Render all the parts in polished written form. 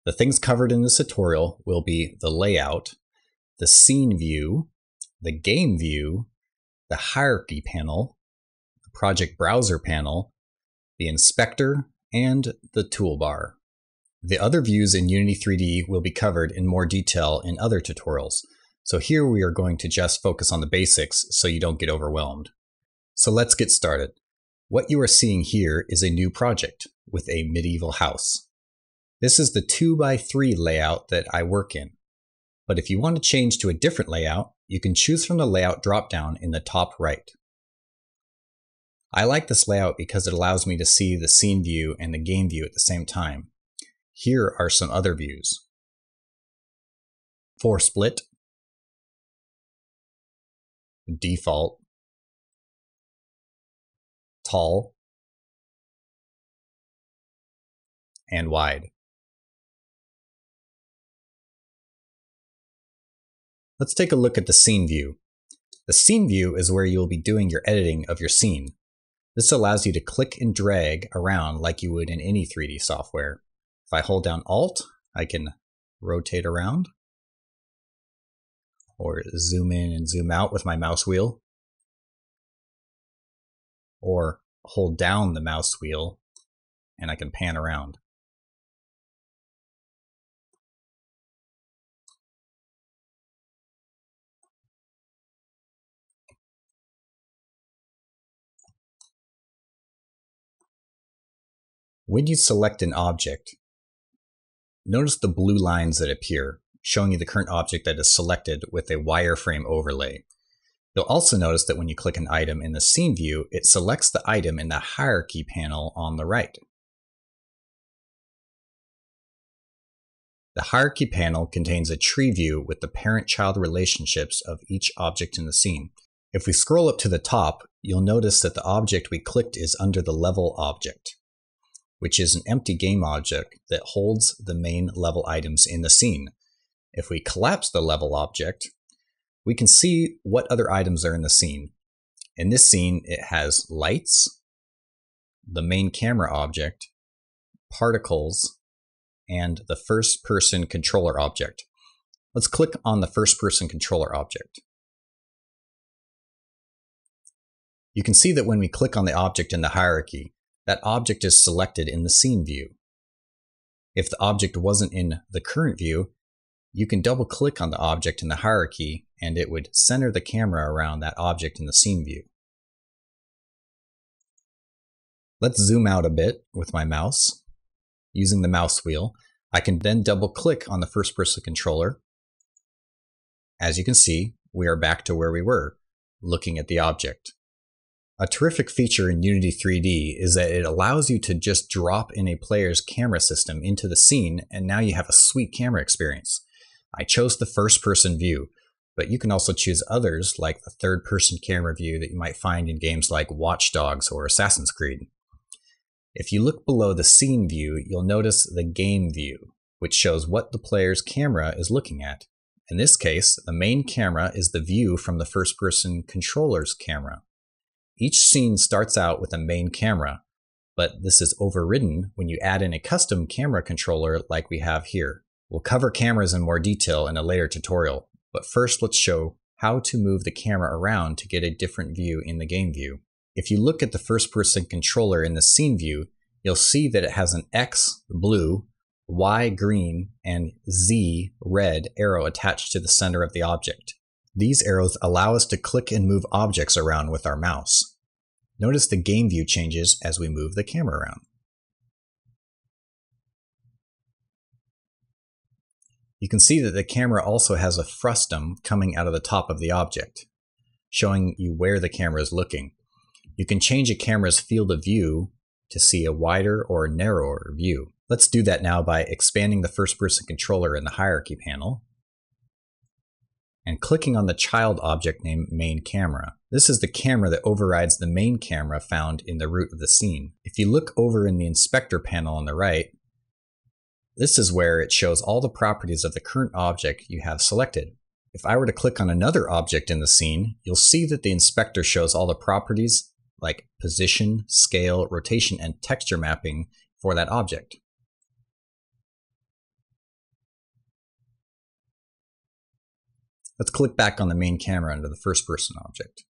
The things covered in this tutorial will be the layout, the scene view, the game view, the hierarchy panel, the project browser panel, the inspector, and the toolbar. The other views in Unity3D will be covered in more detail in other tutorials, so here we are going to just focus on the basics so you don't get overwhelmed. So let's get started. What you are seeing here is a new project with a medieval house. This is the 2x3 layout that I work in. But if you want to change to a different layout, you can choose from the layout dropdown in the top right. I like this layout because it allows me to see the scene view and the game view at the same time. Here are some other views. For split, default, tall, and wide. Let's take a look at the scene view. The scene view is where you'll be doing your editing of your scene. This allows you to click and drag around like you would in any 3D software. If I hold down Alt, I can rotate around or zoom in and zoom out with my mouse wheel, or hold down the mouse wheel and I can pan around. When you select an object, notice the blue lines that appear, showing you the current object that is selected with a wireframe overlay. You'll also notice that when you click an item in the scene view, it selects the item in the hierarchy panel on the right. The hierarchy panel contains a tree view with the parent-child relationships of each object in the scene. If we scroll up to the top, you'll notice that the object we clicked is under the level object, which is an empty game object that holds the main level items in the scene. If we collapse the level object, we can see what other items are in the scene. In this scene, it has lights, the main camera object, particles, and the first-person controller object. Let's click on the first-person controller object. You can see that when we click on the object in the hierarchy, that object is selected in the scene view. If the object wasn't in the current view, you can double-click on the object in the hierarchy and it would center the camera around that object in the scene view. Let's zoom out a bit with my mouse. Using the mouse wheel, I can then double-click on the first-person controller. As you can see, we are back to where we were, looking at the object. A terrific feature in Unity3D is that it allows you to just drop in a player's camera system into the scene, and now you have a sweet camera experience. I chose the first-person view, but you can also choose others like the third-person camera view that you might find in games like Watch Dogs or Assassin's Creed. If you look below the scene view, you'll notice the game view, which shows what the player's camera is looking at. In this case, the main camera is the view from the first-person controller's camera. Each scene starts out with a main camera, but this is overridden when you add in a custom camera controller like we have here. We'll cover cameras in more detail in a later tutorial, but first let's show how to move the camera around to get a different view in the game view. If you look at the first-person controller in the scene view, you'll see that it has an X, blue, Y, green, and Z, red arrow attached to the center of the object. These arrows allow us to click and move objects around with our mouse. Notice the game view changes as we move the camera around. You can see that the camera also has a frustum coming out of the top of the object, showing you where the camera is looking. You can change a camera's field of view to see a wider or narrower view. Let's do that now by expanding the first-person controller in the hierarchy panel and clicking on the child object named main camera. This is the camera that overrides the main camera found in the root of the scene. If you look over in the inspector panel on the right, this is where it shows all the properties of the current object you have selected. If I were to click on another object in the scene, you'll see that the inspector shows all the properties like position, scale, rotation, and texture mapping for that object. Let's click back on the main camera under the first person object.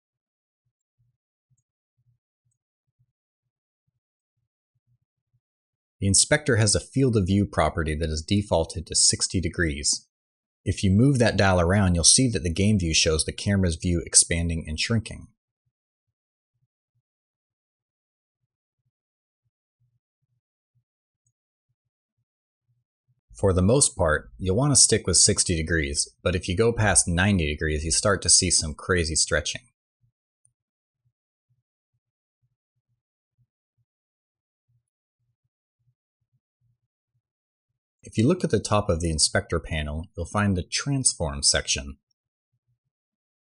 The inspector has a field of view property that is defaulted to 60 degrees. If you move that dial around, you'll see that the game view shows the camera's view expanding and shrinking. For the most part, you'll want to stick with 60 degrees, but if you go past 90 degrees, you start to see some crazy stretching. If you look at the top of the inspector panel, you'll find the transform section.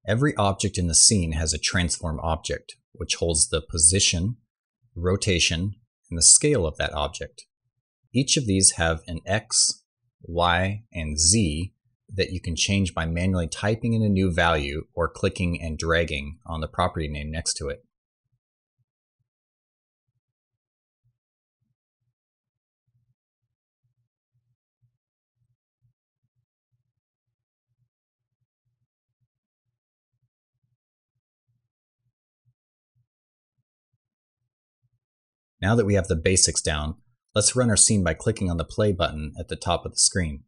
Every object in the scene has a transform object, which holds the position, rotation, and the scale of that object. Each of these have an X, Y, and Z that you can change by manually typing in a new value or clicking and dragging on the property name next to it. Now that we have the basics down, let's run our scene by clicking on the play button at the top of the screen.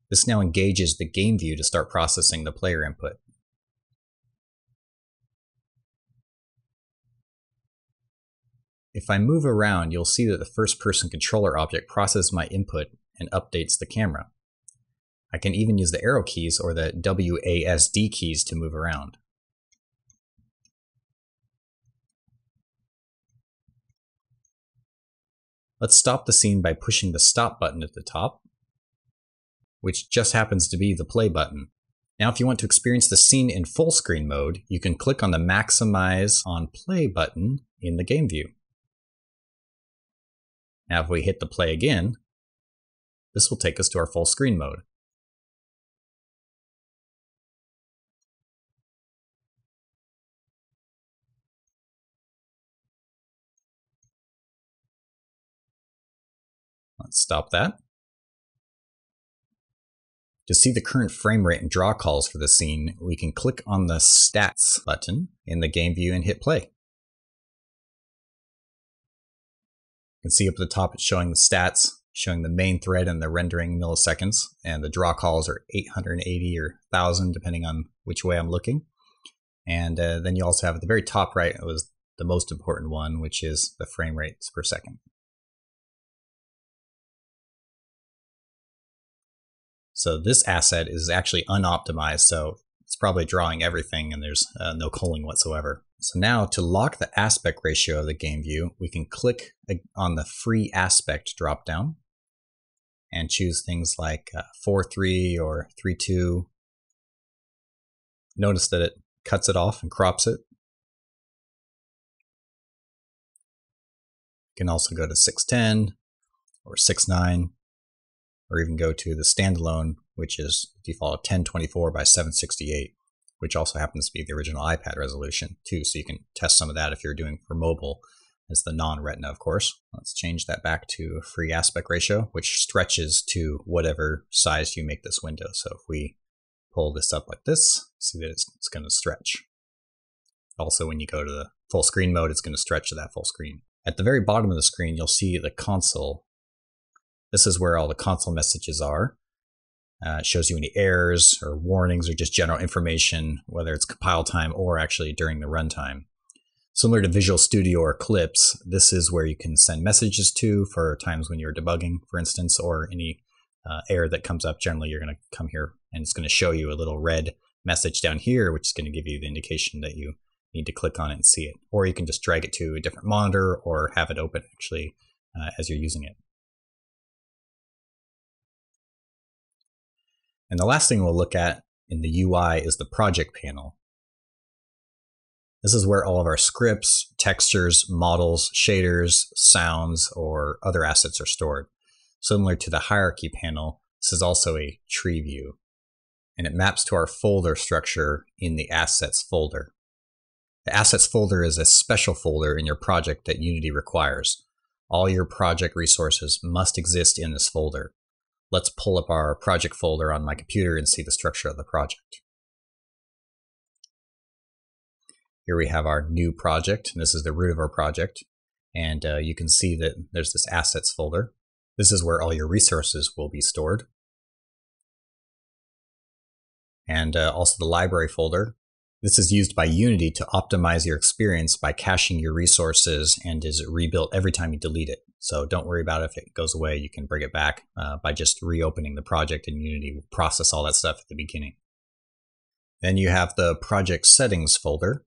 This now engages the game view to start processing the player input. If I move around, you'll see that the first-person controller object processes my input and updates the camera. I can even use the arrow keys or the WASD keys to move around. Let's stop the scene by pushing the stop button at the top, which just happens to be the play button. Now if you want to experience the scene in full screen mode, you can click on the Maximize on Play button in the game view. Now if we hit the play again, this will take us to our full screen mode. Let's stop that. To see the current frame rate and draw calls for the scene, we can click on the Stats button in the game view and hit play. You can see up at the top it's showing the stats, showing the main thread and the rendering milliseconds, and the draw calls are 880 or 1000 depending on which way I'm looking. And then you also have at the very top right, it was the most important one, which is the frame rates per second. So this asset is actually unoptimized, so it's probably drawing everything and there's no culling whatsoever. So now to lock the aspect ratio of the game view, we can click on the free aspect dropdown and choose things like 4:3 or 3:2. Notice that it cuts it off and crops it. You can also go to 6:10 or 6:9. Or even go to the standalone, which is default 1024 by 768, which also happens to be the original iPad resolution too, so you can test some of that if you're doing for mobile as the non-retina, of course. Let's change that back to free aspect ratio, which stretches to whatever size you make this window. So if we pull this up like this, see that it's going to stretch. Also, when you go to the full screen mode, it's going to stretch to that full screen. At the very bottom of the screen, you'll see the console. This is where all the console messages are. It shows you any errors or warnings or just general information, whether it's compile time or actually during the runtime. Similar to Visual Studio or Clips, this is where you can send messages to for times when you're debugging, for instance, or any error that comes up. Generally, you're going to come here and it's going to show you a little red message down here, which is going to give you the indication that you need to click on it and see it. Or you can just drag it to a different monitor or have it open actually as you're using it. And the last thing we'll look at in the UI is the project panel. This is where all of our scripts, textures, models, shaders, sounds, or other assets are stored. Similar to the hierarchy panel, this is also a tree view, and it maps to our folder structure in the assets folder. The assets folder is a special folder in your project that Unity requires. All your project resources must exist in this folder. Let's pull up our project folder on my computer and see the structure of the project. Here we have our new project, and this is the root of our project. And you can see that there's this assets folder. This is where all your resources will be stored. And also the library folder. This is used by Unity to optimize your experience by caching your resources and is rebuilt every time you delete it. So don't worry about it. If it goes away, you can bring it back by just reopening the project, and Unity will process all that stuff at the beginning. Then you have the project settings folder.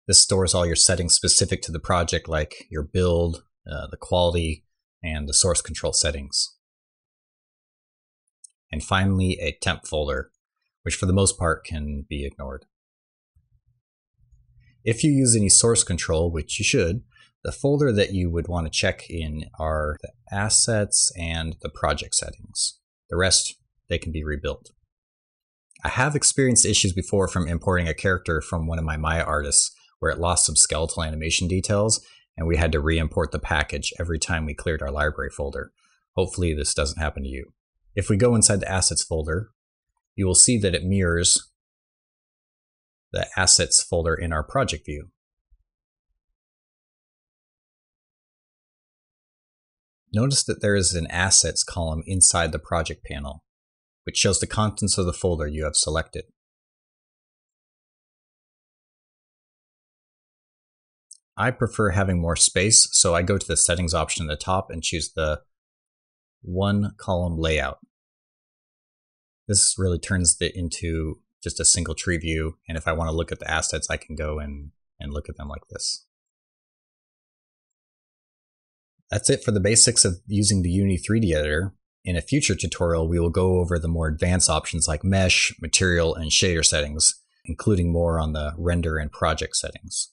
This stores all your settings specific to the project, like your build, the quality, and the source control settings. And finally, a temp folder, which for the most part can be ignored. If you use any source control, which you should, the folder that you would want to check in are the assets and the project settings. The rest, they can be rebuilt. I have experienced issues before from importing a character from one of my Maya artists where it lost some skeletal animation details, and we had to re-import the package every time we cleared our library folder. Hopefully this doesn't happen to you. If we go inside the assets folder, you will see that it mirrors the assets folder in our project view. Notice that there is an assets column inside the project panel, which shows the contents of the folder you have selected. I prefer having more space, so I go to the settings option at the top and choose the one column layout. This really turns it into just a single tree view, and if I want to look at the assets, I can go and look at them like this. That's it for the basics of using the Unity3D editor. In a future tutorial, we will go over the more advanced options like mesh, material, and shader settings, including more on the render and project settings.